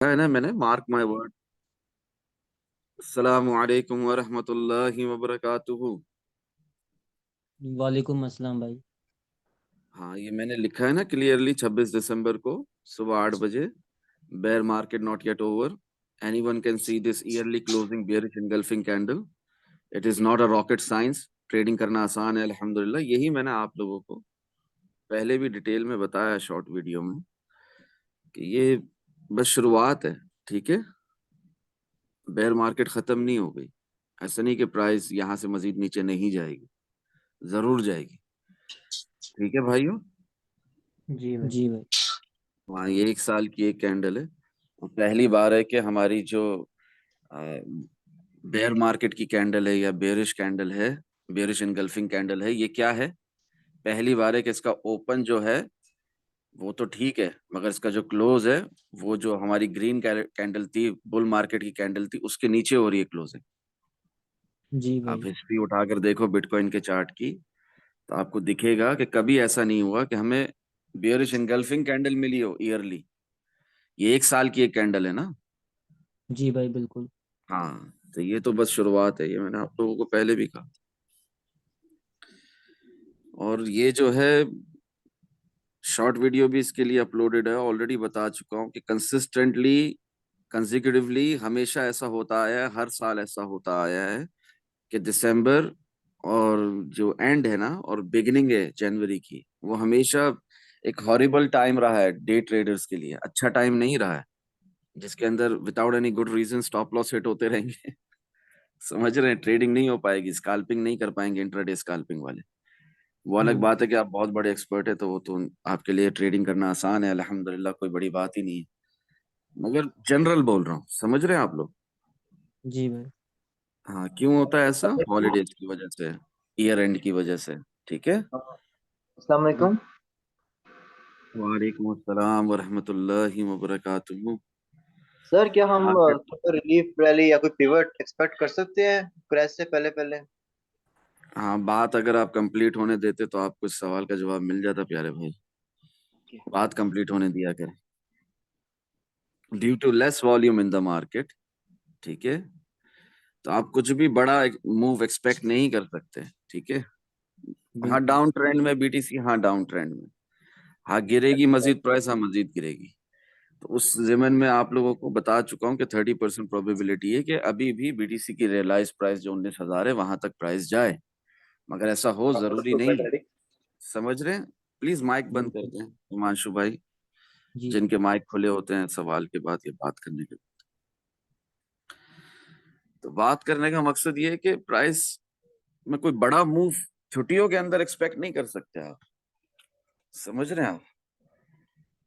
है ना, मैंने मार्क माय वर्ड। अस्सलामु अलैकुम व रहमतुल्लाहि व बरकातुहू। वालेकुम अस्सलाम भाई। हाँ, ये मैंने लिखा है ना क्लियरली, 26 दिसंबर को सुबह 8 बजे। Bear market not yet over. Anyone can see this early closing bearish engulfing candle. It is not a rocket science. Trading करना आसान है अल्हम्दुलिल्लाह। यही मैंने आप लोगों को पहले भी डिटेल में बताया शॉर्ट वीडियो में कि ये बस शुरुआत है। ठीक है, बेयर मार्केट खत्म नहीं हो गई। ऐसा नहीं कि प्राइस यहाँ से मजीद नीचे नहीं जाएगी, जरूर जाएगी। ठीक है भाइयों। जी भाई। जी भाई। हाँ, ये 1 साल की एक कैंडल है और पहली बार है कि हमारी जो बेयर मार्केट की कैंडल है या बेयरिश कैंडल है, बेयरिश इनगल्फिंग कैंडल है, ये क्या है? पहली बार है कि इसका ओपन जो है वो तो ठीक है, मगर इसका जो क्लोज है वो जो हमारी ग्रीन कैंडल थी, बुल मार्केट की कैंडल थी, उसके नीचे हो रही है क्लोजिंग। जी आप भाई। हिस्ट्री उठाकर देखो बिटकॉइन के चार्ट की, तो आपको दिखेगा कि कभी ऐसा नहीं हुआ कि हमें बेयरिश इनगल्फिंग कैंडल मिली हो ईयरली। ये 1 साल की एक कैंडल है ना। जी भाई बिल्कुल। हाँ, तो ये तो बस शुरुआत है, ये मैंने आप लोगों को पहले भी कहा। और ये जो है शॉर्ट वीडियो भी इसके लिए अपलोडेड है, ऑलरेडी बता चुका हूँ कि कंसिस्टेंटली कंजिक्यूटिवली हमेशा ऐसा होता आया है, हर साल ऐसा होता आया है कि दिसंबर और जो एंड है ना और बिगिनिंग है जनवरी की, वो हमेशा एक हॉरिबल टाइम रहा है डे ट्रेडर्स के लिए। अच्छा टाइम नहीं रहा है जिसके अंदर without any good reason stop loss hit होते रहेंगे। समझ रहे हैं? ट्रेडिंग नहीं हो पाएगी, स्काल्पिंग नहीं कर पाएंगे इंट्राडे स्काल्पिंग वाले। वो अलग हम्म। बात है कि आप बहुत बड़े एक्सपर्ट है तो वो तो आपके लिए ट्रेडिंग करना आसान है अल्हम्दुलिल्लाह, कोई बड़ी बात ही नहीं है। मगर जनरल बोल रहा हूँ, समझ रहे हैं आप लोग? जी भाई। हाँ, क्यों होता है ऐसा? हॉलीडेज की वजह से, ईयर एंड की वजह से। ठीक है। अस्सलाम वालेकुम। वालेकुम अस्सलाम वरहमतुल्लाहि वबरकातुहू। सर क्या हम मार्केट। रिलीफ रैली या कोई पिवट एक्सपेक्ट कर सकते हैं क्रैश से पहले पहले? हाँ, बात अगर आप कंप्लीट होने देते तो आपको इस सवाल का जवाब मिल जाता प्यारे भाई। बात कंप्लीट होने दिया करें। Due to less volume in the market, ठीक है, तो आप कुछ भी बड़ा मूव एक्सपेक्ट नहीं कर सकते। ठीक है। हाँ, बिल्कुल। डाउन ट्रेंड में बीटीसी, हाँ डाउन ट्रेंड में, हाँ गिरेगी मजीद प्राइस, हाँ मजीद गिरेगी। तो उस जिमन में आप लोगों को बता चुका हूँ कि 30% प्रोबेबिलिटी है कि अभी भी बीटीसी की रियलाइज प्राइस जो 19,000 है वहां तक प्राइस जाए। मगर ऐसा हो जरूरी नहीं है। समझ रहे हैं? प्लीज माइक बंद कर बिल्कुल। दें हिमांशु भाई। जी जी। जिनके माइक खुले होते हैं सवाल के बाद ये बात करने के। तो बात करने का मकसद ये है कि प्राइस में कोई बड़ा मूव छुट्टियों के अंदर एक्सपेक्ट नहीं कर सकते आप। समझ रहे हैं आप?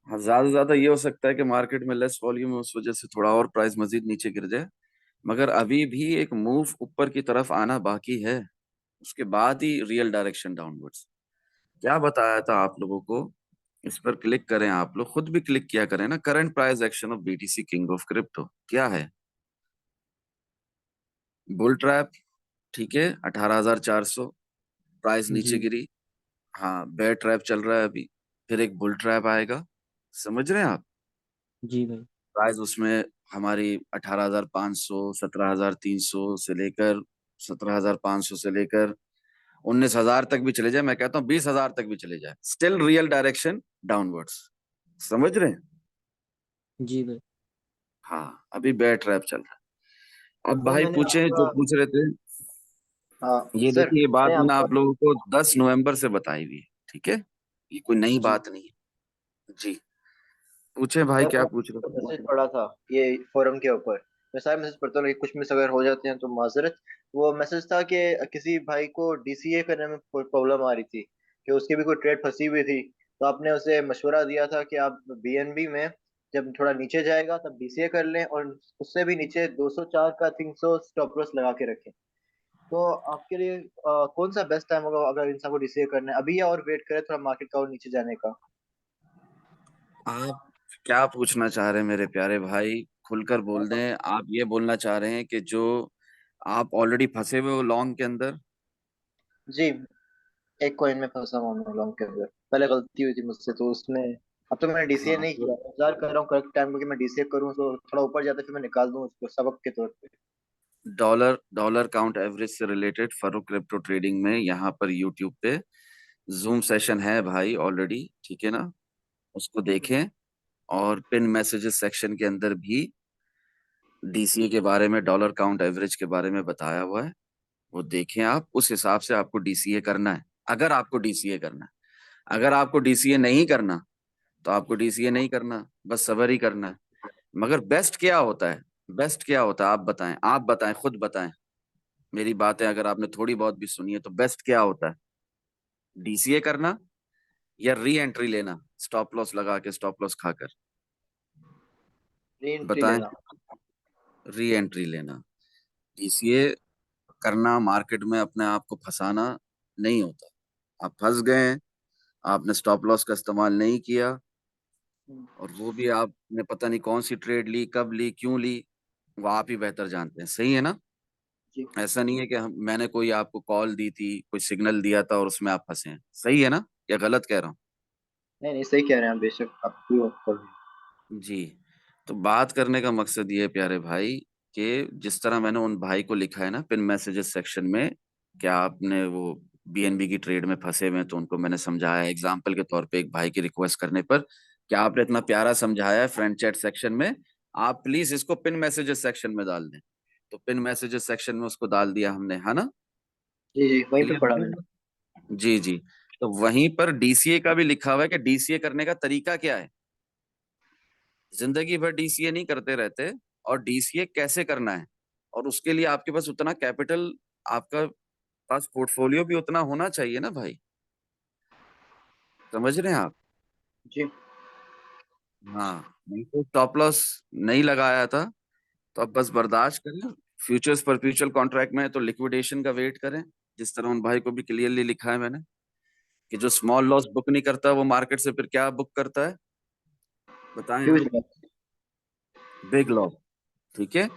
हाँ, ज्यादा से ज्यादा ये हो सकता है कि मार्केट में लेस वॉल्यूम है, उस वजह से थोड़ा और प्राइस मजीद नीचे गिर जाए। मगर अभी भी एक मूव ऊपर की तरफ आना बाकी है, उसके बाद ही रियल डायरेक्शन डाउनवर्ड्स। क्या बताया था आप लोगों को? इस पर क्लिक करें, आप लोग खुद भी क्लिक किया करें ना। Current price action of BTC king of crypto क्या है? बुल ट्रैप, ठीक है, 18,400, प्राइस नीचे जी। गिरी। हाँ, बेयर ट्रैप चल रहा है अभी, फिर एक बुल ट्रैप आएगा। समझ रहे हैं आप? जी भाई। प्राइस उसमें हमारी 18,500, 17,300 से लेकर 17,500 से लेकर 19,000 तक भी चले जाए, मैं कहता हूँ 20,000 तक भी चले जाए, स्टिल रियल डायरेक्शन डाउनवर्ड्स। समझ रहे हैं? जी भाई। हाँ, अभी बेयर ट्रैप चल रहा है। अब सर भाई मैंने पूछे जो आपका पूछ रहे थे। हाँ ये सर देखिए, ये बात मैंने मैंने आपका आप लोगों को 10 नवंबर से बताई हुई है। ठीक है, ये कोई नई जी। बात नहीं है जी। पूछे भाई, सर क्या मैंने पूछ रहे आपका थे? मैसेज पढ़ा था ये फोरम के ऊपर। मैं सारे मैसेज पढ़ता हूँ लेकिन कुछ मिस अगर हो जाते हैं तो माजरत। वो मैसेज था कि किसी भाई को डीसीए करने में कोई प्रॉब्लम आ रही थी, कि उसकी भी कोई ट्रेड फंसी हुई थी। तो आपने उसे मशवरा दिया था कि आप बीएनबी में जब थोड़ा नीचे जाएगा तब डीसीए कर लें, और उससे भी नीचे 204 का 300 स्टॉप लॉस लगा के रखें। तो आपके लिए कौन सा बेस्ट टाइम होगा अगर इंसान को डीसीए करना है अभी, या और वेट करें थोड़ा मार्केट का और नीचे जाने का? आप क्या पूछना चाह रहे हैं मेरे प्यारे भाई? खुलकर बोल दें। आप ये बोलना चाह रहे हैं कि जो आप ऑलरेडी फंसे हुए हो लॉन्ग के अंदर। जी, एक कॉइन में फंसा हुआ हूँ लॉन्ग के अंदर, पहले गलती हुई थी मुझसे तो उसमें अब तो मैंने डीसीए हाँ नहीं तो किया, इंतजार कर रहा हूँ करेक्ट टाइम को कि मैं डीसीए करूँ, तो थोड़ा ऊपर जाता है फिर मैं निकाल दूँ उसको सबक के तौर पे। डॉलर काउंट एवरेज से रिलेटेड फरो क्रिप्टो ट्रेडिंग में यहाँ पर यूट्यूब पे जूम सेशन है भाई ऑलरेडी, ठीक है ना, उसको देखें। और पिन मैसेजेस सेक्शन के अंदर भी डीसीए के बारे में, डॉलर काउंट एवरेज के बारे में बताया हुआ है, वो देखें आप। उस हिसाब से आपको डीसीए करना है, अगर आपको डीसीए करना है। अगर आपको डीसीए नहीं करना तो आपको डीसीए नहीं करना, बस सबर ही करना है। मगर बेस्ट क्या होता है, बेस्ट क्या होता है, आप बताएं, खुद बताएं। मेरी बातें अगर आपने थोड़ी बहुत भी सुनी है तो बेस्ट क्या होता है, डीसीए करना या री एंट्री लेना स्टॉप लॉस लगा के, स्टॉप लॉस खाकर? री एंट्री बताएं। लेना। री एंट्री लेना। डीसीए करना मार्केट में अपने आप को फंसाना नहीं होता। आप फंस गए हैं, आपने स्टॉप लॉस का इस्तेमाल नहीं किया, और वो भी आपने पता नहीं कौन सी ट्रेड ली, कब ली, क्यों ली, वो आप ही बेहतर जानते हैं, सही है ना? जी। ऐसा नहीं है कि मैंने कोई आपको कॉल दी थी, कोई सिग्नल दिया था और उसमें आप फंसे हैं, सही है ना, या गलत कह रहा हूँ? नहीं नहीं, सही कह रहे हैं, बेशक आप कोई बात कर रहे हैं। जी। तो बात करने का मकसद ये है प्यारे भाई, कि जिस तरह मैंने उन भाई को लिखा है ना पिन मैसेजेस सेक्शन में, क्या आपने वो बीएनबी की ट्रेड में फंसे हुए हैं, तो उनको मैंने समझाया एग्जाम्पल के तौर पे एक भाई की रिक्वेस्ट करने पर। क्या आपने इतना प्यारा समझाया है फ्रेंड चैट सेक्शन में, आप प्लीज इसको पिन मैसेजेस सेक्शन में डाल दें। तो पिन मैसेजेस सेक्शन में उसको डाल दिया हमने, है ना? जी जी, वहीं पे क्लियर पढ़ा हो मैंने। गया? जी जी। तो वहीं पर डीसीए का भी लिखा हुआ है कि डीसीए करने का तरीका क्या है। जिंदगी भर डीसीए नहीं करते रहते, और डीसीए कैसे करना है, और उसके लिए आपके पास उतना कैपिटल, आपका पास पोर्टफोलियो भी उतना होना चाहिए ना भाई। समझ रहे हैं आप? जी। हाँ, नहीं तो स्टॉप लॉस नहीं लगाया था तो अब बस बर्दाश्त करें। फ्यूचर्स परपेचुअल कॉन्ट्रैक्ट में है तो लिक्विडेशन का वेट करें, जिस तरह उन भाई को भी क्लियरली लिखा है मैंने, कि जो स्मॉल लॉस बुक नहीं करता वो मार्केट से फिर क्या बुक करता है, बताएं ह्यूज आप? लॉस। Big loss. ठीक है।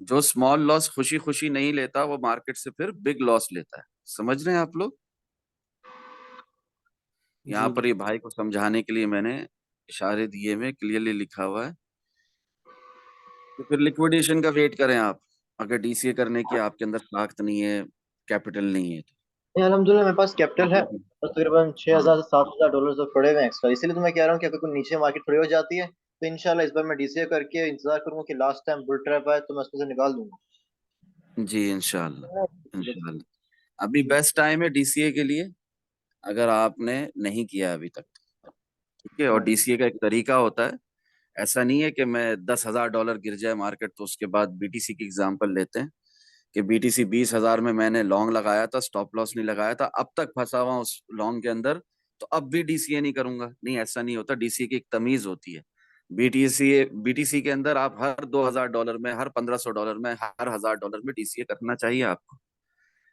जो स्मॉल लॉस खुशी खुशी नहीं लेता वो मार्केट से फिर बिग लॉस लेता है। समझ रहे हैं आप लोग? यहाँ जी पर भाई। ये भाई को समझाने के लिए मैंने इशारे दिए में क्लियरली लिखा हुआ है। तो फिर लिक्विडेशन का वेट करें आप, अगर डीसीए करने की आपके अंदर ताकत नहीं है, कैपिटल नहीं है नहीं, अल्हम्दुलिल्लाह मेरे पास कैपिटल है, तो। बस तकरीबन छह हाँ हजार से सात हजार डॉलर तो पड़े हुए हैं एक्स्ट्रा। इसीलिए तो मैं कह रहा हूँ कि अगर कोई नीचे मार्केट थोड़ी हो जाती है तो इंशाल्लाह इस बार मैं डीसीए करके इंतजार करूंगा कि लास्ट टाइम बुल ट्रैप आए तो मैं उसमें से निकाल दूंगा। जी, इंशाल्लाह इसलिए। इंशाल्लाह। अभी जी। बेस्ट टाइम है डीसीए के लिए, अगर आपने नहीं किया अभी तक, ठीक है। और हाँ। डीसीए का एक तरीका होता है, ऐसा नहीं है कि मैं 10,000 डॉलर गिर जाए मार्केट तो उसके बाद, बीटीसी की एग्जांपल लेते हैं कि बीटीसी 20,000 में मैंने लॉन्ग लगाया था, स्टॉप लॉस नहीं लगाया था, अब तक फंसा हुआ उस लॉन्ग के अंदर, तो अब भी डीसीए नहीं करूंगा। नहीं, ऐसा नहीं होता। डीसीए की एक तमीज होती है। बीटीसी बीटीसी के अंदर आप हर 2,000 डॉलर में, हर 1,500 डॉलर में, हर 1,000 डॉलर में डीसीए करना चाहिए आपको।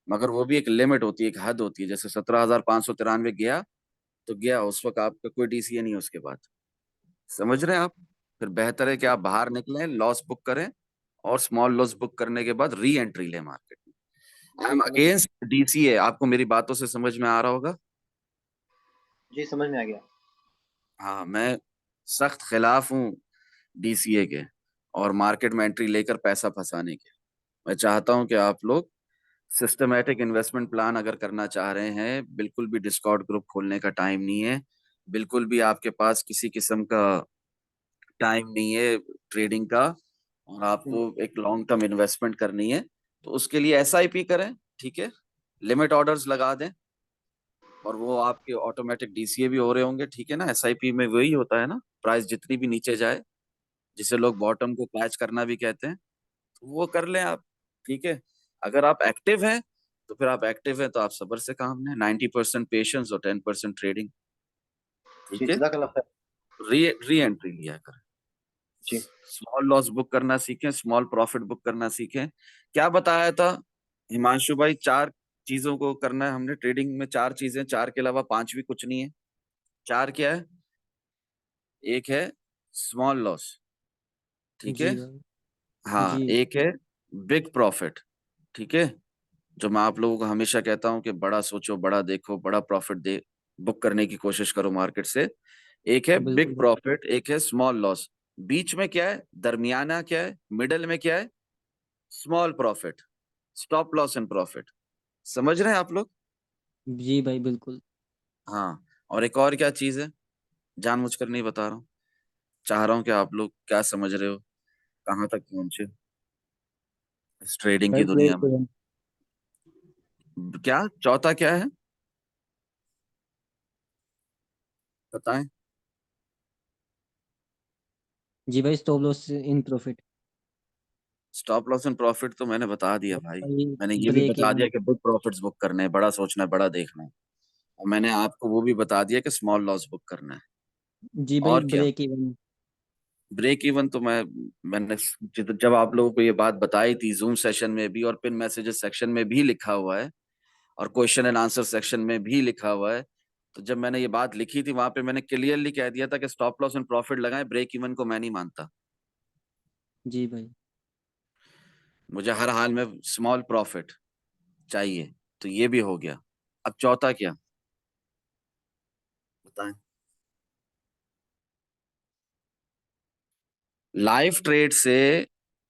मगर वो भी एक लिमिट होती है, एक हद होती है। जैसे 17,593 गया तो गया, उस वक्त आपका कोई डीसीए नहीं उसके बाद। समझ रहे हैं आप? फिर बेहतर है कि आप बाहर निकलें, लॉस बुक करें, और स्मॉल लॉस बुक करने के बाद री एंट्री लें मार्केट में। आई एम समझ गया। अगेंस्ट डीसीए, आपको मेरी बातों से समझ में आ रहा होगा। जी समझ में आ गया। हाँ, मैं सख्त खिलाफ हूँ डीसीए के, और मार्केट में एंट्री लेकर पैसा फंसाने के। मैं चाहता हूँ कि आप लोग सिस्टमेटिक इन्वेस्टमेंट प्लान अगर करना चाह रहे हैं, बिल्कुल भी डिस्कॉर्ड ग्रुप खोलने का टाइम नहीं है, बिल्कुल भी आपके पास किसी किस्म का टाइम नहीं है ट्रेडिंग का, और आपको एक लॉन्ग टर्म इन्वेस्टमेंट करनी है, तो उसके लिए एसआईपी करें, ठीक है। लिमिट ऑर्डर्स लगा दें, और वो आपके ऑटोमेटिक डीसीए भी हो रहे होंगे, ठीक है ना। एसआईपी में वही होता है ना, प्राइस जितनी भी नीचे जाए, जिसे लोग बॉटम को कैच करना भी कहते हैं, तो वो कर लें आप, ठीक है। अगर आप एक्टिव हैं तो फिर आप एक्टिव हैं तो आप सब्र से काम लें, 90% पेशेंस और 10% ट्रेडिंग, जी, ठीक है। जज़ाकल्लाह खैर। री री एंट्री लिया करें, जी। स्मॉल लॉस बुक करना सीखें, स्मॉल प्रॉफिट बुक करना सीखें। क्या बताया था हिमांशु भाई, 4 चीजों को करना है हमने ट्रेडिंग में, 4 चीजें, 4 के अलावा पांचवी कुछ नहीं है। 4 क्या है? एक है स्मॉल लॉस, ठीक है। जी भाई। हाँ, जी। एक है बिग प्रॉफिट, ठीक है। जो मैं आप लोगों को हमेशा कहता हूं कि बड़ा सोचो, बड़ा देखो, बड़ा प्रॉफिट दे बुक करने की कोशिश करो मार्केट से। एक है बिल्कुल बिग भाई। प्रॉफिट, एक है स्मॉल लॉस। बीच में क्या है, दरमियाना क्या है, मिडल में क्या है, small profit, stop loss and profit. समझ रहे हैं आप लोग? जी भाई बिल्कुल। हाँ, और एक और क्या चीज है, जानबूझकर नहीं बता रहा हूँ, चाह रहा हूँ कि आप लोग क्या समझ रहे हो, कहाँ तक पहुंचे इस ट्रेडिंग की भाई दुनिया ब्रेक में। इवन। क्या चौथा क्या है, बताएं। जी भाई, stop loss in profit. Stop loss and profit तो मैंने बता दिया भाई। भाई मैंने ये भी ब्रेक बता इवन। दिया कि बिग प्रॉफिट्स बुक करने हैं, बड़ा सोचना है, बड़ा देखना है। और मैंने आपको वो भी बता दिया कि स्मॉल लॉस बुक करना है। जी भाई और क्या, ब्रेक इवन। ब्रेक इवन तो मैंने जब आप लोगों को ये बात बताई थी जूम सेशन में भी, और पिन मैसेजेस सेक्शन में भी लिखा हुआ है, और क्वेश्चन एंड आंसर सेक्शन में भी लिखा हुआ है। तो जब मैंने ये बात लिखी थी वहां पे मैंने क्लियरली कह दिया था कि स्टॉप लॉस एंड प्रॉफिट लगाएं, ब्रेक इवन को मैं नहीं मानता। जी भाई। मुझे हर हाल में स्मॉल प्रॉफिट चाहिए। तो ये भी हो गया। अब चौथा क्या, बताएं। लाइव ट्रेड से,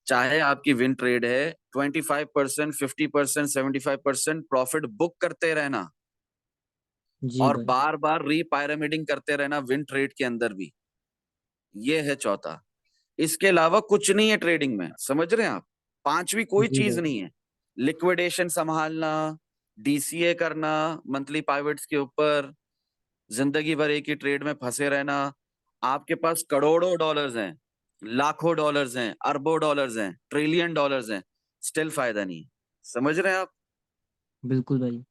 चाहे आपकी विन ट्रेड है, 25%, 50%, 75% प्रॉफिट बुक करते रहना, जी और भाई। बार बार रीपायरामिडिंग करते रहना विन ट्रेड के अंदर भी। ये है चौथा। इसके अलावा कुछ नहीं है ट्रेडिंग में, समझ रहे हैं आप? पांचवी कोई जी चीज भाई। नहीं है। लिक्विडेशन संभालना, डीसीए करना मंथली पाइवेट्स के ऊपर, जिंदगी भर एक ही ट्रेड में फंसे रहना। आपके पास करोड़ों डॉलर्स हैं, लाखों डॉलर्स हैं, अरबों डॉलर्स हैं, ट्रिलियन डॉलर्स हैं, स्टिल फायदा नहीं। समझ रहे हैं आप? बिल्कुल भाई।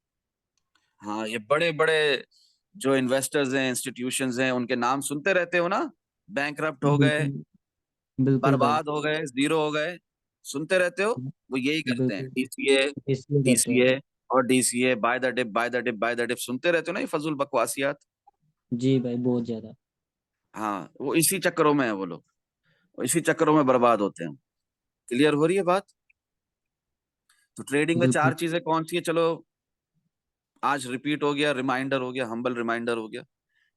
हाँ, ये बड़े बड़े जो इन्वेस्टर्स हैं, इंस्टीट्यूशंस हैं, उनके नाम सुनते रहते हो ना, बैंकरप्ट हो गए, बिल्कुल। बिल्कुल भाई। बर्बाद हो गए, जीरो हो गए, सुनते रहते हो। वो यही करते हैं, बिल्कुल। डीसीए, इसलिए करते हैं। डीसीए और DCA, buy the dip, buy the dip, buy the dip, सुनते रहते हो ना, ये फजूल बकवासियात। जी भाई बहुत ज्यादा। हाँ, वो इसी चक्करों में है वो लोग, वो इसी चक्करों में बर्बाद होते हैं। क्लियर हो रही है बात? तो ट्रेडिंग में बिल्कुल। चार चीजें कौन सी है, चलो आज रिपीट हो गया, रिमाइंडर हो गया, हम्बल रिमाइंडर हो गया।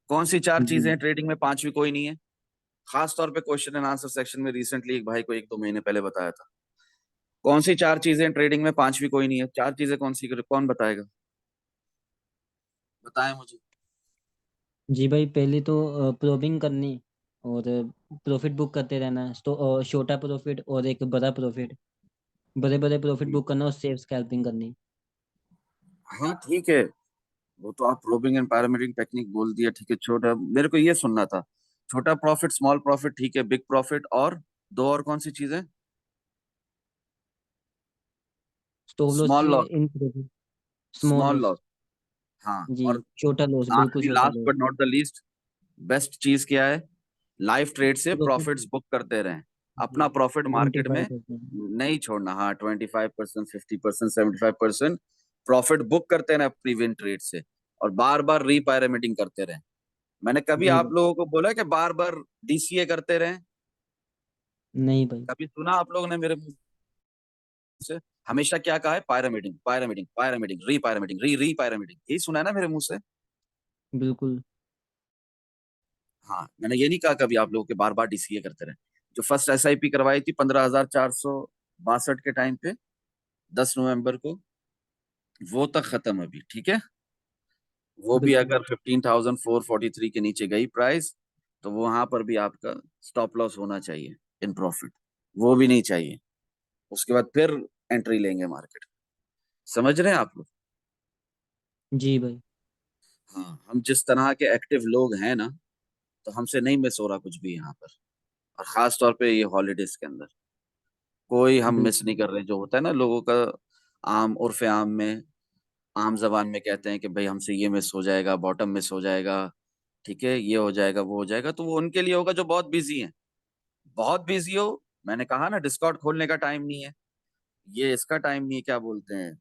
कौन सी चार जी। चीजें हैं ट्रेडिंग में, पांचवी कोई नहीं है। खास तौर पे क्वेश्चन एंड आंसर सेक्शन में रिसेंटली एक भाई को 1-2 महीने पहले बताया था। कौन सी चार चीजें हैं ट्रेडिंग में, पांचवी कोई नहीं है। चार चीजें कौन सी, कौन बताएगा, बताएं मुझे। जी भाई, पहले तो प्रोबिंग करनी, और प्रॉफिट बुक करते रहना, तो छोटा प्रॉफिट और एक बड़ा प्रॉफिट, बड़े बड़े प्रॉफिट बुक करना और सेफ स्कैल्पिंग करनी। हाँ ठीक है, वो तो आप प्रोबिंग एंड पैरामीटरिंग टेक्निक बोल दिया, ठीक है। छोटा, मेरे को ये सुनना था, छोटा प्रॉफिट, स्मॉल प्रॉफिट, ठीक है, बिग प्रॉफिट, और दो और कौन सी चीजें? Stop loss small loss, in profit, small small loss. Loss, हाँ। जी। और छोटा लॉस, बिल्कुल आखिरी, छोटा last loss. But not the least, best चीज क्या है, लाइव ट्रेड से प्रॉफिट। प्रॉफिट्स बुक करते रहें। जी। अपना प्रॉफिट ट्वेंटी मार्केट फाइव में परसेंट नहीं छोड़ना। हाँ, 25%, 50%, 75% प्रॉफिट बुक करते रहें अपनी विन ट्रेड से, और बार बार रीपायरामिडिंग करते रहें। मैंने कभी जी आप भाई। लोगों को बोला कि बार बार डीसीए करते रहें? नहीं भाई। कभी सुना आप लोगों ने मेरे मुंह से? हमेशा क्या कहा है, पायरामिडिंग, पायरामिडिंग, पायरामिडिंग, री री पायरामिडिंग, यही सुना है ना मेरे मुंह से। बिल्कुल। हाँ, मैंने ये नहीं कहा कभी आप लोगों के बार बार डीसीए करते रहे। जो फर्स्ट एसआईपी करवाई थी 15,462 के टाइम पे, 10 नवंबर को, वो तक खत्म अभी, ठीक है। वो भी बिल्कुल। अगर 15,443 के नीचे गई प्राइस, तो वहां पर भी आपका स्टॉप लॉस होना चाहिए इन प्रॉफिट। वो भी नहीं चाहिए, उसके बाद फिर एंट्री लेंगे मार्केट। समझ रहे हैं आप लोग? जी भाई। हाँ, हम जिस तरह के एक्टिव लोग हैं ना, तो हमसे नहीं मिस हो रहा कुछ भी यहाँ पर। और खास तौर पे ये हॉलीडेज के अंदर कोई हम मिस बिल्कुल। नहीं कर रहे। जो होता है ना लोगों का, आम उर्फे आम में, आम जबान में कहते हैं कि भाई हमसे ये मिस हो जाएगा, बॉटम मिस हो जाएगा, ठीक है, ये हो जाएगा, वो हो जाएगा, तो वो उनके लिए होगा जो बहुत बिजी है। बहुत बिजी हो, मैंने कहा ना, डिस्कॉर्ड खोलने का टाइम नहीं है, ये इसका टाइम नहीं है, क्या बोलते हैं,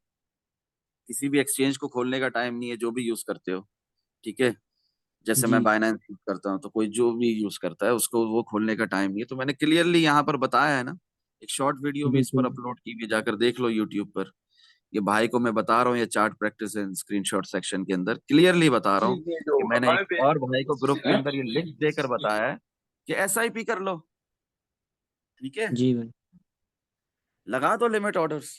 किसी भी एक्सचेंज को खोलने का टाइम नहीं है, जो भी यूज करते हो, ठीक है। जैसे जी। मैं बाइनेंस यूज करता हूँ, तो कोई जो भी यूज करता है उसको वो खोलने का टाइम नहीं है। तो मैंने क्लियरली यहाँ पर बताया है ना, एक शॉर्ट वीडियो भी इस पर बिल्कुल। अपलोड की हुई है, जाकर देख लो यूट्यूब पर, ये भाई को मैं बता रहा हूँ, ये चार्ट प्रैक्टिस है स्क्रीनशॉट सेक्शन के अंदर, क्लियरली बता रहा हूँ कि मैंने एक और भाई को ग्रुप के अंदर ये लिंक देकर बताया है कि एसआईपी कर लो, ठीक है, जी भाई। लगा दो लिमिट ऑर्डर्स,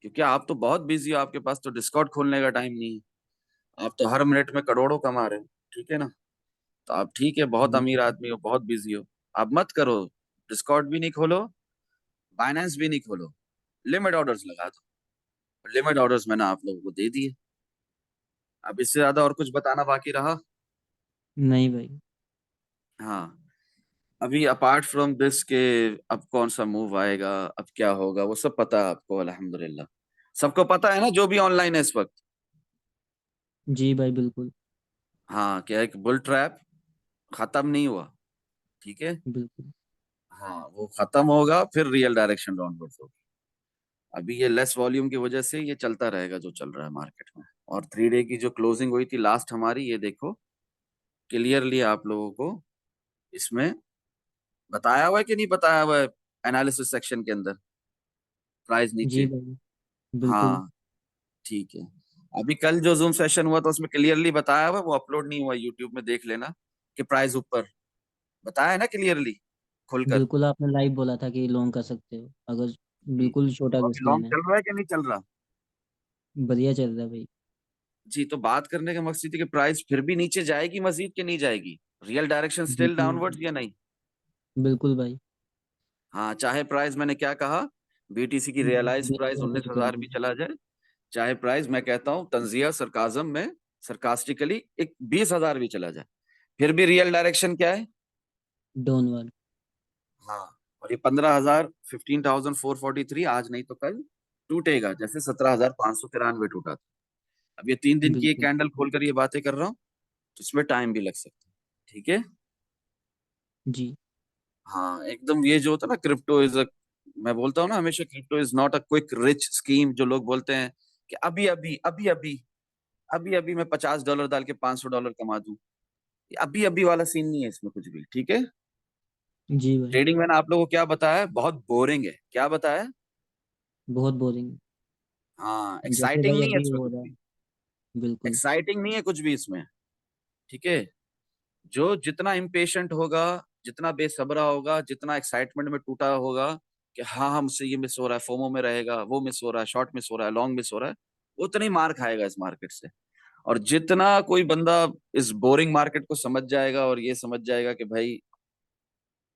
क्योंकि आप तो बहुत बिजी हो, आपके पास तो डिस्कॉर्ड खोलने का टाइम नहीं है, आप तो हर मिनट में करोड़ों कमा रहे हो, ठीक है ना। तो आप ठीक है, बहुत अमीर बिल्कुल आदमी हो, बहुत बिजी हो, आप मत करो, डिस्कॉर्ड भी नहीं खोलो, बाइनेंस भी नहीं खोलो, लिमिट ऑर्डर्स लगा दो। लिमिट ऑर्डर्स मैंने आप लोगों को दे दिए, अब इससे ज्यादा और कुछ बताना बाकी रहा? नहीं भाई। हाँ, अभी अपार्ट फ्रॉम दिस के अब कौन सा मूव आएगा, अब क्या होगा, वो सब पता है आपको अल्हम्दुलिल्लाह, सबको पता है ना जो भी ऑनलाइन है इस वक्त। जी भाई बिल्कुल। हाँ, क्या एक बुल ट्रैप खत्म नहीं हुआ, ठीक है, बिल्कुल। हाँ वो खत्म होगा, फिर रियल डायरेक्शन डाउनवर्ड्स होगी। अभी ये लेस वॉल्यूम की वजह से ये चलता रहेगा जो चल रहा है मार्केट में। और 3 डे की जो क्लोजिंग हुई थी लास्ट हमारी, ये देखो क्लियरली आप लोगों को इसमें बताया हुआ है कि नहीं बताया हुआ है, एनालिसिस सेक्शन के अंदर, प्राइस जी नीचे। भाई बिल्कुल। हाँ ठीक है, अभी कल जो जूम सेशन हुआ था उसमें क्लियरली बताया हुआ है, वो अपलोड नहीं हुआ, यूट्यूब में देख लेना, कि प्राइस ऊपर, बताया है ना क्लियरली खुलकर। बिल्कुल आपने लाइव बोला था कि लॉन्ग कर सकते हो अगर जी, बिल्कुल छोटा तो अभी रिस्क लॉन्ग लेना है। चल रहा है कि नहीं चल रहा? बढ़िया चल रहा है भाई। जी, तो बात करने का मकसद है कि प्राइस फिर भी नीचे जाएगी मजीद कि नहीं जाएगी, रियल डायरेक्शन स्टिल बिल्कुल। डाउनवर्ड्स या नहीं? बिल्कुल भाई। हाँ, चाहे प्राइस, मैंने क्या कहा, बीटीसी की रियलाइज प्राइस 20,000 उन्नीस कुछ कर हजार दी। भी चला जाए, चाहे प्राइस मैं कहता हूँ तंजिया सरकाजम में सरकास्टिकली एक 20,000 भी चला जाए, फिर भी रियल डायरेक्शन क्या है? डाउनवर्ड। हाँ, और ये 15,000, 15,443 आज नहीं तो कल टूटेगा, जैसे 17,593 टूटा था। अब ये 3 दिन की एक बिल्कुल। कैंडल खोलकर ये बातें कर रहा हूँ, तो इसमें टाइम भी लग सकता है, ठीक है। जी। हाँ एकदम, ये जो होता है ना क्रिप्टो इज अ, मैं बोलता हूँ ना हमेशा, crypto is not a quick rich scheme, जो लोग बोलते हैं कि अभी अभी अभी अभी अभी अभी मैं $50 डाल के $500 कमा दूं, ये अभी अभी वाला सीन नहीं है इसमें कुछ भी, ठीक है। जी भाई। ट्रेडिंग मैंने आप लोगों को क्या बताया है, बहुत बोरिंग है, क्या बताया? बहुत बोरिंग। हाँ, जैसे एक्साइटिंग भाई नहीं है अभी इसमें हो कुछ रहा भी, है। बिल्कुल। एक्साइटिंग नहीं है कुछ भी इसमें, ठीक है। जो जितना इम्पेशेंट होगा, जितना बेसब्रा होगा, जितना एक्साइटमेंट में टूटा होगा कि हाँ हमसे ये मिस हो रहा है, फोमो में रहेगा, वो मिस हो रहा है, शॉर्ट मिस हो रहा है, लॉन्ग मिस हो रहा है, उतनी मार खाएगा इस मार्केट से। और जितना कोई बंदा इस बोरिंग मार्केट को समझ जाएगा और ये समझ जाएगा कि भाई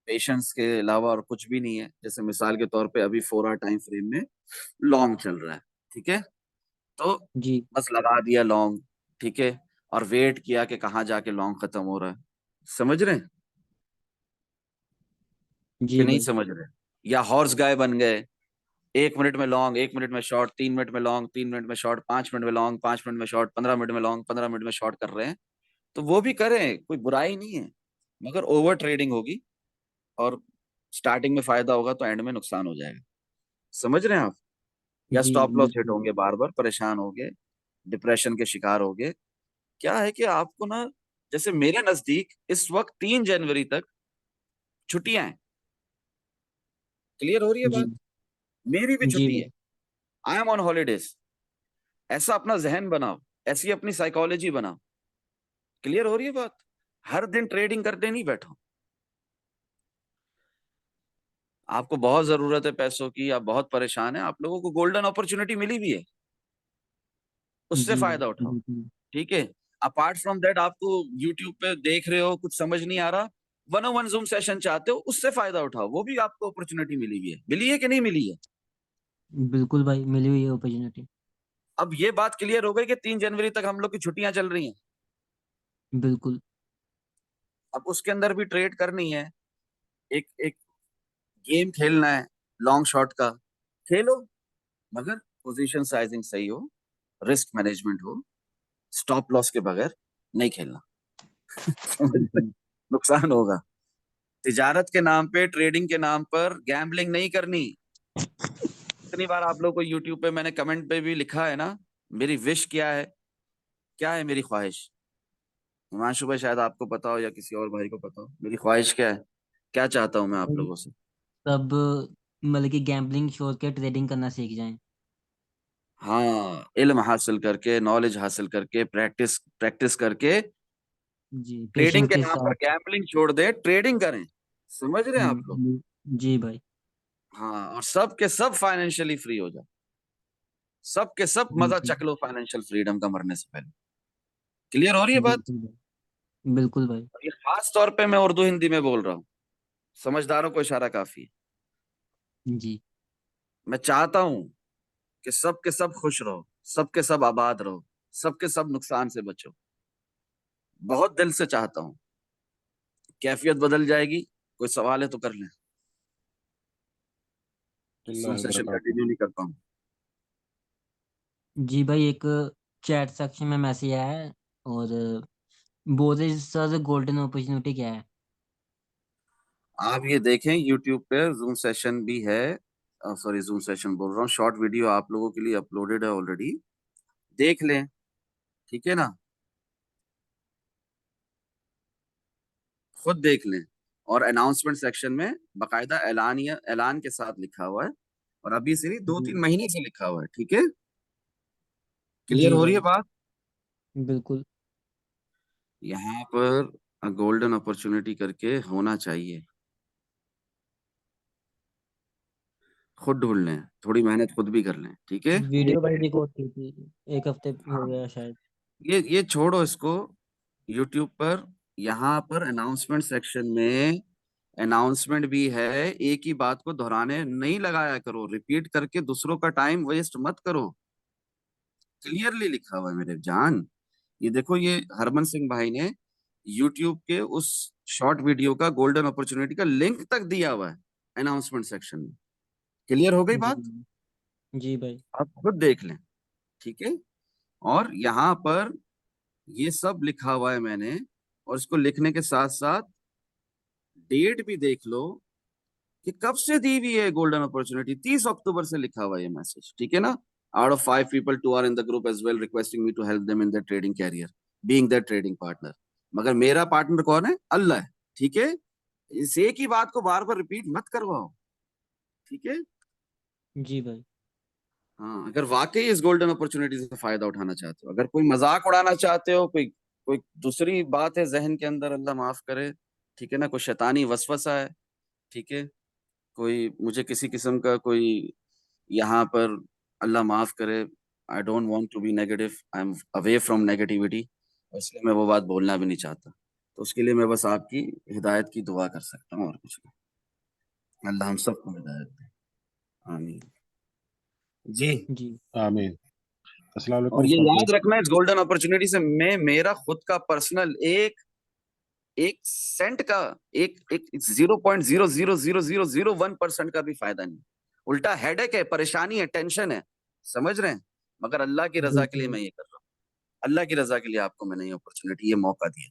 पेशेंस के अलावा और कुछ भी नहीं है, जैसे मिसाल के तौर पे अभी 4 आवर टाइम फ्रेम में लॉन्ग चल रहा है, ठीक है, तो जी। बस लगा दिया लॉन्ग, ठीक है, और वेट किया कि कहाँ जाके लॉन्ग खत्म हो रहा है, समझ रहे हैं कि जी नहीं भाई। समझ रहे? या हॉर्स गाय बन गए, 1 मिनट में लॉन्ग, 1 मिनट में शॉर्ट, 3 मिनट में लॉन्ग, 3 मिनट में शॉर्ट, 5 मिनट में लॉन्ग, 5 मिनट में शॉर्ट, 15 मिनट में लॉन्ग, 15 मिनट में शॉर्ट कर रहे हैं, तो वो भी करें, कोई बुराई नहीं है, मगर ओवर ट्रेडिंग होगी, और स्टार्टिंग में फायदा होगा तो एंड में नुकसान हो जाएगा, समझ रहे हैं आप? या जी स्टॉप लॉस हिट बिल्कुल। होंगे, बार बार परेशान होंगे, डिप्रेशन के शिकार होंगे। क्या है कि आपको ना, जैसे मेरे नजदीक इस वक्त 3 जनवरी तक छुट्टियां हैं, क्लियर हो रही है जी। बात, मेरी भी जी छुट्टी है, भाई। आई एम ऑन हॉलीडेज, ऐसा अपना जहन बनाओ, ऐसी अपनी साइकोलॉजी बनाओ, क्लियर हो रही है बात, हर दिन ट्रेडिंग करते नहीं बैठो, आपको बहुत जरूरत है पैसों की, आप बहुत परेशान हैं, आप लोगों को गोल्डन अपॉर्चुनिटी मिली भी है, उससे जी भाई फायदा उठाओ, बिल्कुल। ठीक है। अपार्ट फ्रॉम दैट, आपको यूट्यूब पे देख रहे हो कुछ समझ नहीं आ रहा, 1-on-1 जूम सेशन चाहते हो, उससे फायदा उठाओ, वो भी आपको अपॉर्चुनिटी मिली हुई है, मिली है कि नहीं मिली है? बिल्कुल भाई मिली हुई है अपॉर्चुनिटी। अब ये बात क्लियर हो गई कि 3 जनवरी तक हम लोग की छुट्टियां चल रही हैं, बिल्कुल। अब उसके अंदर भी ट्रेड करनी है, एक एक गेम खेलना है, लॉन्ग शॉट का खेलो, मगर पोजीशन साइजिंग सही हो, रिस्क मैनेजमेंट हो, स्टॉप लॉस के बगैर नहीं खेलना समझ रहे? बिल्कुल। नुकसान होगा, तिजारत के नाम पे, ट्रेडिंग के नाम पर गैम्बलिंग नहीं करनी। इतनी बार आप लोग को यूट्यूब पे मैंने कमेंट पे भी लिखा है ना, मेरी विश क्या है, क्या है मेरी ख्वाहिश, हिमांशु भाई शायद आपको पता हो या किसी और भाई को पता हो, मेरी ख्वाहिश क्या है, क्या चाहता हूं मैं आप भाई लोगों से? सब मतलब कि गैम्बलिंग छोड़ के ट्रेडिंग करना सीख जाएं। हाँ, इल्म हासिल करके, नॉलेज हासिल करके, प्रैक्टिस प्रैक्टिस करके, जी ट्रेडिंग पेशेंस के के नाम पर साथ। गैम्बलिंग छोड़ दे, ट्रेडिंग करें। समझ रहे हैं आप लोग? जी भाई। हाँ, और सब के सब फाइनेंशियली फ्री हो जाओ, सब के सब मजा बिल्कुल चख लो फाइनेंशियल फ्रीडम का मरने से पहले। क्लियर हो रही है बात? बिल्कुल भाई, बिल्कुल भाई। और ये खास तौर पे मैं उर्दू हिंदी में बोल रहा हूँ, समझदारों को इशारा काफी है। जी मैं चाहता हूं कि सब के सब खुश रहो, सब के सब आबाद रहो, सब के सब नुकसान से बचो, बहुत दिल से चाहता हूं। कैफियत बदल जाएगी? कोई सवाल है तो कर लें। Zoom session वबरकातुहू। कंटिन्यू नहीं कर पाऊँ। जी भाई, एक चैट सेक्शन में मैसेज आया है और बोल रहे सर गोल्डन अपॉर्चुनिटी क्या है। आप ये देखें, यूट्यूब पे जूम सेशन भी है, सॉरी जूम सेशन बोल रहा हूँ, शॉर्ट वीडियो आप लोगों के लिए अपलोडेड है ऑलरेडी, देख लें। ठीक है ना, खुद देख लें। और अनाउंसमेंट सेक्शन में बकायदा ऐलान के साथ लिखा हुआ है, और अभी से नहीं, दो जी तीन महीने से लिखा हुआ है। ठीक है, क्लियर जी हो रही है भाई, बात? बिल्कुल। यहाँ पर गोल्डन अपॉर्चुनिटी करके होना चाहिए, खुद ढूंढ लें, थोड़ी मेहनत खुद भी कर लें। ठीक है, वीडियो भाई रिकॉर्ड की थी, एक हफ्ते हो हाँ, गया शायद। ये छोड़ो इसको। यूट्यूब पर यहाँ पर अनाउंसमेंट सेक्शन में अनाउंसमेंट भी है, एक ही बात को दोहराने नहीं लगाया करो, रिपीट करके दूसरों का टाइम वेस्ट मत करो। क्लियरली लिखा हुआ है मेरे जान। ये देखो, ये हरमन सिंह भाई ने यूट्यूब के उस शॉर्ट वीडियो का गोल्डन अपॉर्चुनिटी का लिंक तक दिया हुआ है अनाउंसमेंट सेक्शन में। क्लियर हो गई जी बात? जी भाई। आप खुद देख लें। ठीक है, और यहाँ पर ये सब लिखा हुआ है मैंने, और इसको लिखने के साथ साथ डेट भी देख लो कि कब से दी हुई है गोल्डन अपॉर्चुनिटी। 30 अक्टूबर से लिखा हुआ है ये मैसेज। ठीक है ना, out of 5 people 2 are in the group as well requesting me to help them in their trading career, being their trading partner। मगर मेरा पार्टनर कौन है? अल्लाह है। ठीक है, इस एक ही बात को बार बार रिपीट मत करवाओ। ठीक है, जी भाई। हाँ, अगर वाकई इस गोल्डन अपॉर्चुनिटी से फायदा उठाना चाहते हो, अगर कोई मजाक उड़ाना चाहते हो, कोई कोई दूसरी बात है जहन के अंदर, अल्लाह माफ करे, ठीक है ना, कोई शैतानी वसवसा है, ठीक है, कोई मुझे किसी किस्म का कोई यहाँ पर, अल्लाह माफ करे, I don't want to be negative, I am away from negativity, इसलिए मैं वो बात बोलना भी नहीं चाहता। तो उसके लिए मैं बस आपकी हिदायत की दुआ कर सकता हूँ, और कुछ नहीं। अल्लाह हम सबको हिदायत दे, आमीन जी। जी आमीन। अस्सलाम और वालेकुम ये सर। याद रखना, इस गोल्डन अपॉर्चुनिटी से मैं, मेरा खुद का पर्सनल एक एक सेंट का, एक एक 0.0000001% का भी फायदा नहीं, उल्टा हेडेक है, परेशानी है, टेंशन है। समझ रहे हैं? मगर अल्लाह की रजा के लिए बिल्कुल। मैं ये कर रहा हूँ, अल्लाह की रजा के लिए आपको मैंने ये अपॉर्चुनिटी, ये मौका दिया।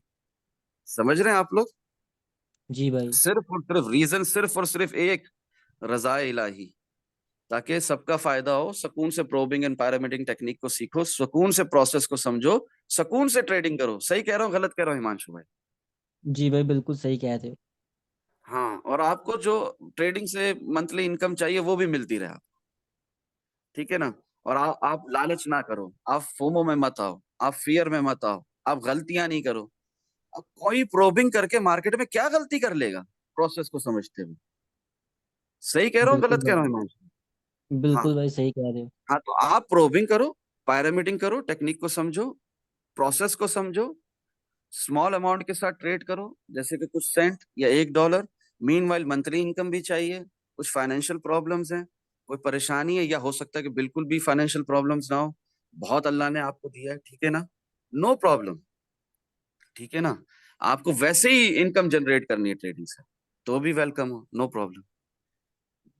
समझ रहे हैं आप लोग? जी भाई। सिर्फ और सिर्फ रीजन, सिर्फ और सिर्फ एक, रजा इलाही, ताकि सबका फायदा हो। सुकून से प्रोबिंग एंड पैरामीटिंग टेक्निक को सीखो, सुकून से प्रोसेस को समझो, सुकून से ट्रेडिंग करो। सही कह रहा हूँ गलत कह रहा हूँ हिमांशु भाई? जी भाई, बिल्कुल सही कह रहे हो। हाँ, और आपको जो ट्रेडिंग से मंथली इनकम चाहिए वो भी मिलती रहे। ठीक है ना, और आप लालच ना करो, आप फोमो में मत आओ, आप फियर में मत आओ, आप गलतियां नहीं करो। अब कोई प्रोबिंग करके मार्केट में क्या गलती कर लेगा प्रोसेस को समझते हुए? सही कह रहा हूँ बिल्कुल गलत कह रहा भाई, हूँ हिमांशु? हाँ, बिल्कुल भाई सही कह रहे हो। हाँ, तो आप प्रोबिंग करो, पैरामीटिंग करो, टेक्निक को समझो, प्रोसेस को समझो, स्मॉल अमाउंट के साथ ट्रेड करो, जैसे कि कुछ सेंट या $1। मीनवाइल मंथली इनकम भी चाहिए, कुछ फाइनेंशियल प्रॉब्लम्स हैं, कोई परेशानी है, या हो सकता है कि बिल्कुल भी फाइनेंशियल प्रॉब्लम्स ना हो, बहुत अल्लाह ने आपको दिया है, ठीक है ना, नो प्रॉब्लम। ठीक है ना, आपको वैसे ही इनकम जनरेट करनी है ट्रेडिंग से, तो भी वेलकम हो, नो प्रॉब्लम।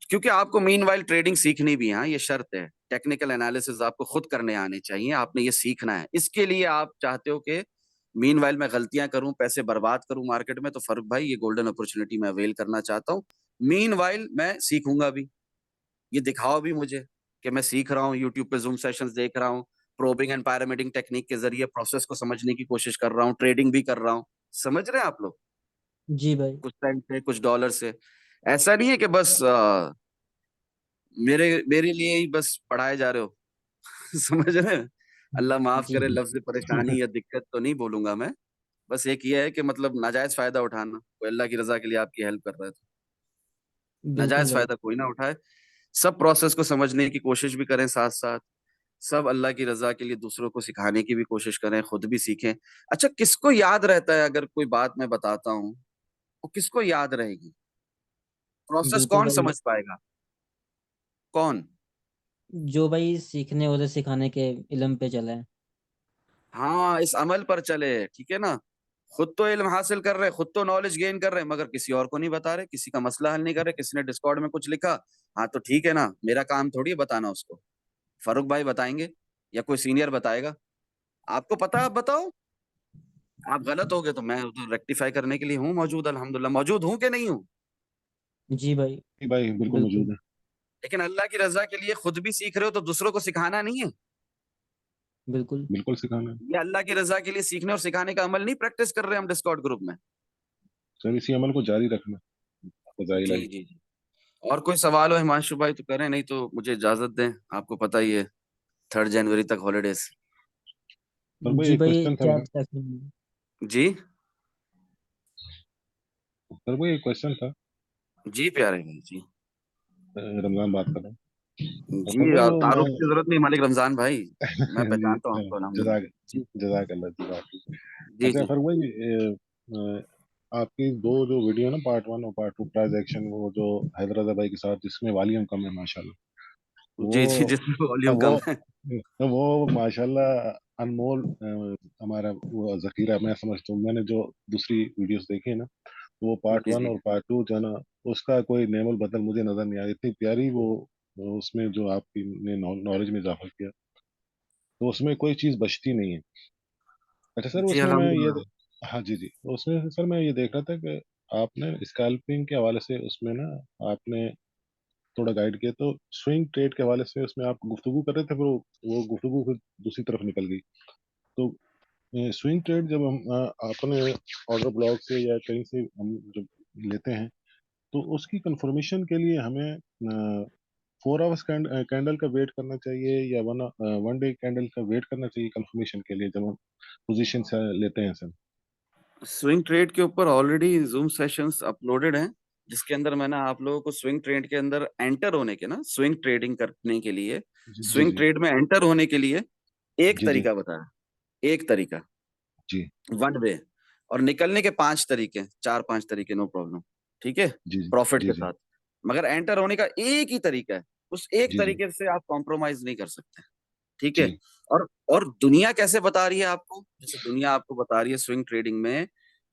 क्योंकि आपको मीनवाइल ट्रेडिंग सीखनी भी है, हाँ, ये शर्त है। टेक्निकल एनालिसिस आपको खुद करने आने चाहिए, आपने ये सीखना है। इसके लिए आप चाहते हो कि मीनवाइल मैं गलतियां करूं, पैसे बर्बाद करूं मार्केट में, तो फर्क भाई, ये गोल्डन अपॉर्चुनिटी मैं अवेल करना चाहता हूं। मीनवाइल मैं सीखूंगा भी, ये दिखाओ भी मुझे कि मैं सीख रहा हूँ, यूट्यूब पे जूम सेशंस देख रहा हूँ, प्रोबिंग एंड पैरामीटिंग टेक्निक के जरिए प्रोसेस को समझने की कोशिश कर रहा हूँ, ट्रेडिंग भी कर रहा हूँ। समझ रहे हैं आप लोग? जी भाई। कुछ सेंट से, कुछ डॉलर से। ऐसा नहीं है कि बस मेरे मेरे लिए ही बस पढ़ाए जा रहे हो। समझ रहे हैं? अल्लाह माफ जी करे, लफ्ज परेशानी या दिक्कत तो नहीं बोलूंगा मैं, बस एक ये है कि मतलब नाजायज फायदा उठाना, कोई अल्लाह की रजा के लिए आपकी हेल्प कर रहा है तो बिल्कुल नाजायज भाई। फायदा कोई ना उठाए। सब प्रोसेस को समझने की कोशिश भी करें साथ साथ, सब अल्लाह की रजा के लिए दूसरों को सिखाने की भी कोशिश करें, खुद भी सीखें। अच्छा, किसको याद रहता है अगर कोई बात मैं बताता हूँ, वो किसको याद रहेगी? प्रोसेस बिल्कुल कौन भाई। समझ पाएगा? कौन? जो भाई सीखने और सिखाने के इल्म पे चला है। हाँ, इस अमल पर चले, ठीक है ना? खुद तो इल्म हासिल कर रहे, खुद तो नॉलेज गेन कर रहे, मगर किसी और को नहीं बता रहे, किसी का मसला हल नहीं कर रहे। किसी ने डिस्कॉर्ड में कुछ लिखा, हाँ तो ठीक है ना, मेरा काम थोड़ी है बताना उसको, फारूक भाई बताएंगे या कोई सीनियर बताएगा। आपको पता है, आप बताओ। आप गलत हो गए तो मैं तो रेक्टिफाई करने के लिए हूँ मौजूद, अल्हम्दुलिल्लाह मौजूद हूँ कि नहीं हूँ। जी भाई। जी भाई बिल्कुल बिल्कुल। मौजूद है। लेकिन अल्लाह की रजा के लिए खुद भी सीख रहे हो तो दूसरों को सिखाना नहीं है? बिल्कुल। बिल्कुल सिखाना है। ये अल्लाह की रजा के लिए सीखने और सिखाने का अमल नहीं प्रैक्टिस कर रहे हम डिस्कॉर्ड ग्रुप में। सर इसी अमल को जारी रखना फजाइल जी है। जी जी। और कोई सवाल हो हिमांशु भाई तो करें, नहीं तो मुझे इजाजत दें, आपको पता ही है 3 जनवरी तक हॉलीडेज। पर भाई जी एक भाई, क्वेश्चन था क्या मेरा। जी पर भाई एक क्वेश्चन था। जी प्यारे भाई जी। रमजान बात कर रहा हूँ। जी पर भाई वो मैं तारुफ की जरूरत नहीं मालिक रमजान भाई, मैं जी पहचानता हूँ आपको अल्हम्दुलिल्लाह। जजाक जी जजाक अल्लाह जी बात। जी अच्छा जी फिर वही आपकी दो जो वीडियो ना पार्ट 1 और पार्ट 2 प्राइज एक्शन, वो जो हैदराबाद भाई के साथ जिसमें वॉल्यूम कम है माशाल्लाह, जी जी, वो जिसमें वॉल्यूम वो कम है। वो माशाल्लाह अनमोल हमारा वो जखीरा मैं समझता हूँ। मैंने जो दूसरी वीडियोस देखी है ना, वो पार्ट जी 1 जी और पार्ट 2 जो है ना, उसका कोई नेमल बदल मुझे नजर नहीं आया। इतनी प्यारी वो उसमें जो आपकी ने नॉलेज में इजाफा किया, तो उसमें कोई चीज बचती नहीं है। अच्छा सर जी उसमें मैं ये अल्हम्दुलिल्लाह। हाँ जी जी, तो उसमें सर मैं ये देख रहा था कि आपने स्कैल्पिंग के हवाले से उसमें ना आपने थोड़ा गाइड किया, तो स्विंग ट्रेड के हवाले से उसमें आप गुफ्तगू कर रहे थे, फिर वो गुफ्तगू फिर दूसरी तरफ निकल गई। तो स्विंग ट्रेड जब हम अपने ऑर्डर ब्लॉक से या कहीं से हम जब लेते हैं, तो उसकी कंफर्मेशन के लिए हमें 4 आवर्स कैंडल का वेट करना चाहिए या 1 डे कैंडल का वेट करना चाहिए कंफर्मेशन के लिए जब हम पोजीशन से लेते हैं सर? स्विंग ट्रेड के ऊपर ऑलरेडी जूम सेशंस अपलोडेड हैं, जिसके अंदर मैंने आप लोगों को स्विंग ट्रेड के अंदर एंटर होने के ना, स्विंग ट्रेडिंग करने के लिए, जी जी स्विंग जी ट्रेड में एंटर होने के लिए एक जी जी तरीका बताया, एक तरीका, जी 1 वे। और निकलने के 5 तरीके, 4-5 तरीके, नो प्रॉब्लम, ठीक है, जी प्रॉफिट जी के जी साथ। मगर एंटर होने का एक ही तरीका है, उस एक जी जी तरीके से आप कॉम्प्रोमाइज नहीं कर सकते, ठीक है। जी और दुनिया कैसे बता रही है आपको, जैसे दुनिया आपको बता रही है स्विंग ट्रेडिंग में,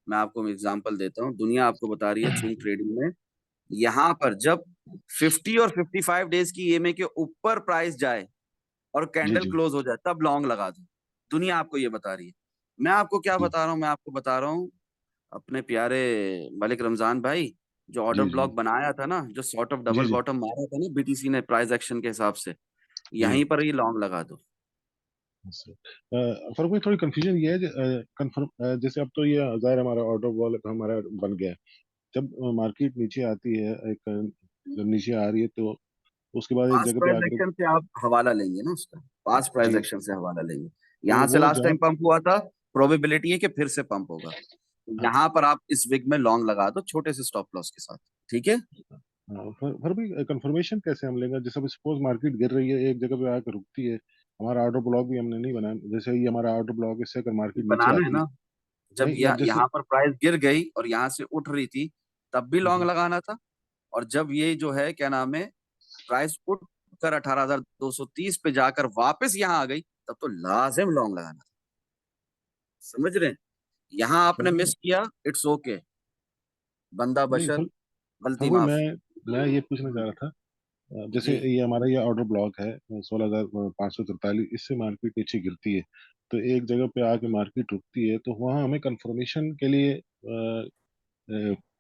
मैं आपको एग्जांपल देता हूँ, दुनिया आपको बता रही है स्विंग ट्रेडिंग में, यहाँ पर जब 50 और 55 डेज की ईएमए के ऊपर प्राइस जाए और जी कैंडल जी क्लोज हो जाए तब लॉन्ग लगा दो। दुनिया आपको ये बता रही है। मैं आपको क्या जी बता रहा हूँ, मैं आपको बता रहा हूँ अपने प्यारे मलिक रमजान भाई, जो ऑर्डर जी जी ब्लॉक बनाया था ना, जो सॉर्ट ऑफ जी डबल जी बॉटम मारा था ना बीटीसी ने प्राइस एक्शन के हिसाब से, जी यहीं पर ही लॉन्ग लगा दो। फर्क में थोड़ी कंफ्यूजन ये है कंफर्म, जैसे अब तो ये जाहिर हमारा ऑर्डर वॉल हमारा बन गया है। जब मार्केट नीचे आती है एक, जब नीचे आ रही है तो उसके बाद एक पास्ट जगह पे प्राइस आकर एक्शन से आप हवाला लेंगे ना उसका, पास्ट प्राइस जी, एक्शन से हवाला लेंगे। तो यहाँ से वो लास्ट जहाँ टाइम पंप हुआ था, प्रोबेबिलिटी है कि फिर से पंप होगा, हाँ, यहाँ पर आप इस विग में लॉन्ग लगा दो छोटे से स्टॉप लॉस के साथ, ठीक है। हाँ, फिर भी कंफर्मेशन कैसे हम लेंगे? जैसे सपोज मार्केट गिर रही है एक जगह पे आकर रुकती है, हमारा ऑर्डर ब्लॉक भी हमने नहीं बनाया, जैसे ये हमारा ऑर्डर ब्लॉक है, इससे अगर मार्केट नीचे बनाना है आती है। ना, जब नहीं अब जैसे यहाँ पर प्राइस गिर गई और यहाँ से उठ रही थी तब भी लॉन्ग जी लगाना था, और जब ये जो है क्या नाम है, प्राइस उठ कर 18,230 पे जाकर वापस यहाँ आ गई, तब तो लाजिम लॉन्ग लगाना था। समझ रहे हैं? यहाँ फिर आपने भी मिस किया, इट्स ओके, बंदा नहीं बशर, फिर गलती भी माफ। मैं ये पूछना चाह रहा था, जैसे जी ये हमारा ये ऑर्डर ब्लॉक है 16,543, इससे मार्केट नीचे गिरती है, तो एक जगह पे आके मार्केट रुकती है, तो वहाँ हमें कंफर्मेशन के लिए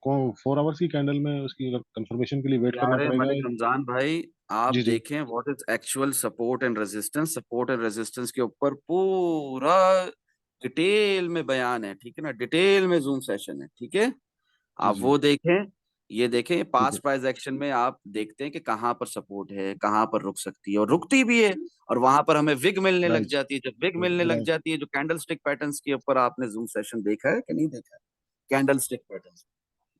कौन 4 आवर्स की कैंडल में उसकी कंफर्मेशन के लिए वेट करना प्यारे पड़ेगा? मलिक रमजान भाई, आप जी जी देखें what is actual support and resistance, support and resistance के ऊपर पूरा डिटेल में बयान है, ठीक है ना, डिटेल में जूम सेशन है, ठीक है, जी आप जी वो देखें। ये देखें पास प्राइस एक्शन में आप देखते हैं कि कहाँ पर सपोर्ट है, कहाँ पर रुक सकती है और रुकती भी है, और वहां पर हमें विग मिलने लग राइट जाती है। जब विग मिलने लग राइट जाती है, जो कैंडल स्टिक पैटर्न्स के ऊपर आपने जूम सेशन देखा है कि नहीं देखा है, कैंडल स्टिक पैटर्न्स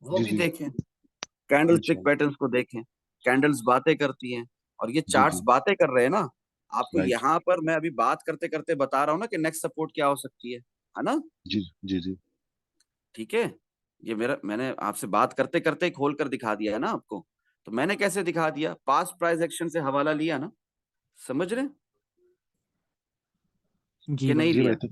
वो जी भी जी देखें, कैंडल स्टिक इंशाल्लाह पैटर्न्स को देखें। कैंडल्स बातें करती हैं और ये जी चार्ट्स जी बातें कर रहे हैं ना। आपको राइट यहाँ पर मैं अभी बात करते करते बता रहा हूँ ना कि नेक्स्ट सपोर्ट क्या हो सकती है ना। जी जी जी ठीक है, ये मैंने आपसे बात करते करते ही खोल कर दिखा दिया है ना आपको। तो मैंने कैसे दिखा दिया, पास्ट प्राइस एक्शन से हवाला लिया ना, समझ रहे हैं जी कि भाई। नहीं जी भाई लिया।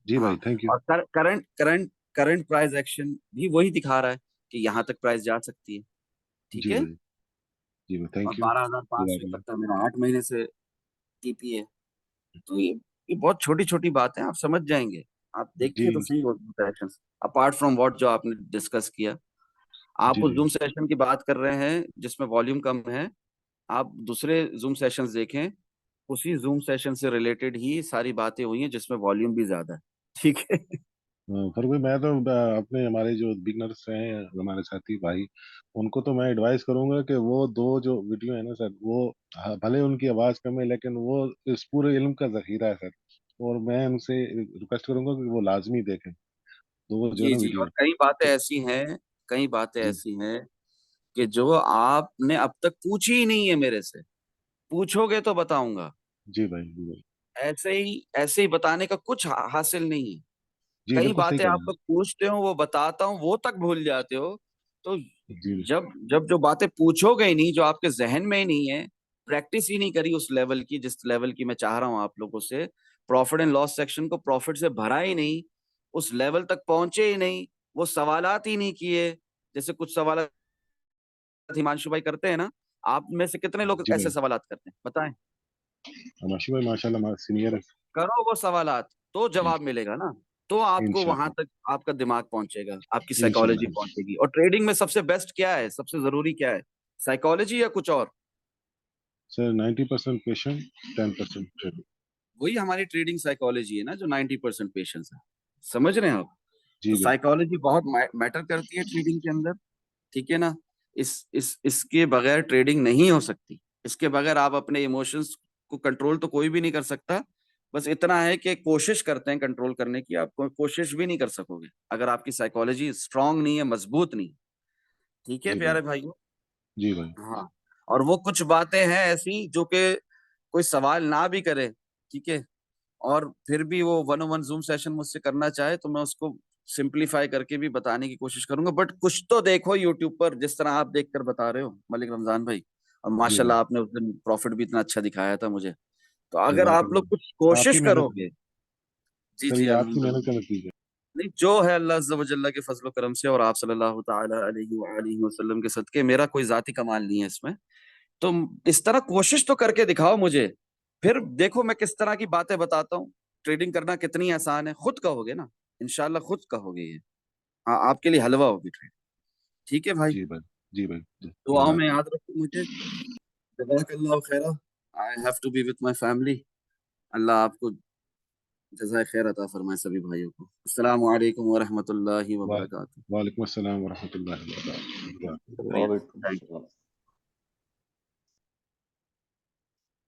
जी भाई हाँ, थैंक यू। और current current current price action भी वही दिखा रहा है कि यहाँ तक प्राइस जा सकती है। ठीक जी है, भाई जी भाई और थैंक यू। 12,500 तक का मेरा 8 महीने से टीपी है। तो ये बहुत छोटी छोटी बात है, आप समझ जाएंगे। आप जी देखिए तो सही वो सेशंस, अपार्ट फ्रॉम व्हाट जो आपने डिस्कस किया। आप जी उस जी जूम सेशन की बात कर रहे हैं जिसमें वॉल्यूम कम है, आप दूसरे जूम सेशंस देखें, उसी जूम सेशन से रिलेटेड ही सारी बातें हुई हैं जिसमें वॉल्यूम भी ज्यादा है। ठीक है। फिर भी मैं तो अपने हमारे जो बिगनर्स हैं हमारे साथी भाई उनको तो मैं एडवाइस करूंगा कि वो दो जो वीडियो है ना सर वो भले उनकी आवाज कम है लेकिन वो इस पूरे इल्म का जखीरा है सर। और मैं उनसे रिक्वेस्ट करूंगा कि वो लाजमी देखें तो वो जो है जी ना जी, और वीडियो। कई बातें ऐसी हैं, कई बातें जी ऐसी हैं कि जो आपने अब तक पूछी ही नहीं है मेरे से, पूछोगे तो बताऊंगा। जी भाई ऐसे ही बताने का कुछ हासिल नहीं है। जी कई बिल्कुल सही बातें कह आप रहे लोग पूछते हो, वो बताता हूँ, वो तक भूल जाते हो। तो हैं। जी जब जब जो बातें पूछोगे ही नहीं, जो आपके जहन में ही नहीं है, प्रैक्टिस ही नहीं करी उस लेवल की जिस लेवल की मैं चाह रहा हूँ आप लोगों से, प्रॉफिट एंड लॉस सेक्शन को प्रॉफिट से भरा ही नहीं, उस लेवल तक पहुंचे ही नहीं, वो सवालात ही नहीं किए। जैसे कुछ सवाल हिमांशु भाई करते हैं ना, आप में से कितने लोग जी ऐसे भाई सवालात करते हैं बताएं। माशा भाई माशाल्लाह सीनियर है। करो वो सवालात, तो जवाब मिलेगा ना, तो आपको वहां इंशाल्लाह तक आपका दिमाग पहुंचेगा, आपकी साइकोलॉजी इंशाल्लाह पहुंचेगी। और ट्रेडिंग में सबसे बेस्ट क्या है, सबसे जरूरी क्या है, साइकोलॉजी या कुछ और? Sir 90% patient 10% trading. वही हमारी ट्रेडिंग साइकोलॉजी है ना, जो 90% पेशेंस है। समझ रहे हैं आप? तो जी बिल्कुल साइकोलॉजी बहुत मैटर करती है ट्रेडिंग के अंदर। ठीक है ना। इसके बगैर ट्रेडिंग नहीं हो सकती। इसके बगैर आप अपने इमोशंस को कंट्रोल तो कोई भी नहीं कर सकता। बस इतना है कि कोशिश करते हैं कंट्रोल करने की, आप कोशिश भी नहीं कर सकोगे अगर आपकी साइकोलॉजी स्ट्रांग नहीं है, मजबूत नहीं। ठीक है जी भाई प्यारे भाइयों। जी भाई हाँ, और वो कुछ बातें हैं ऐसी जो कि कोई सवाल ना भी करे, ठीक है, और फिर भी वो 1-on-1 जूम सेशन मुझसे करना चाहे तो मैं उसको सिंपलीफाई करके भी बताने की कोशिश करूंगा। बट कुछ तो देखो यूट्यूब पर, जिस तरह आप देखकर बता रहे हो मलिक रमजान भाई, और जी भाई माशाल्लाह आपने उस दिन प्रॉफिट भी इतना अच्छा दिखाया था मुझे। तो अगर आप लोग कुछ जज़ाकल्लाह कोशिश आपकी मेहनत करोगे। जी सर जी, ये आपकी अल्हम्दुलिल्लाह। मेहनत का नतीजा है। नहीं, जो है अल्लाह अज़्ज़ व जल्ला के फजल करम से और आप सल्लल्लाहु ताला अलैहि व आलिहि वसल्लम के सदके, मेरा कोई जाती कमाल नहीं है इसमें। तो इस तरह कोशिश तो करके दिखाओ मुझे, फिर देखो मैं किस तरह की बातें बताता हूँ। ट्रेडिंग करना कितनी आसान है, खुद कहोगे ना, इंशाल्लाह खुद कहोगे ये। हाँ, आपके लिए हलवा होगी ट्रेड। ठीक है भाई, जी भाई दुआओं में जज़ाक याद रखो मुझे। जज़ाकल्लाहु खैरा। I have to be with my family. अल्लाह आपको जज़ाए खैर अता फरमाए सभी भाइयों को। अस्सलामु अलैकुम व रहमतुल्लाहि व वाह बरकातुहू। वालेकुम अस्सलाम व रहमतुल्लाहि व बरकातहू। शुक्रिया, वालेकुम थैंक यू। सलाम।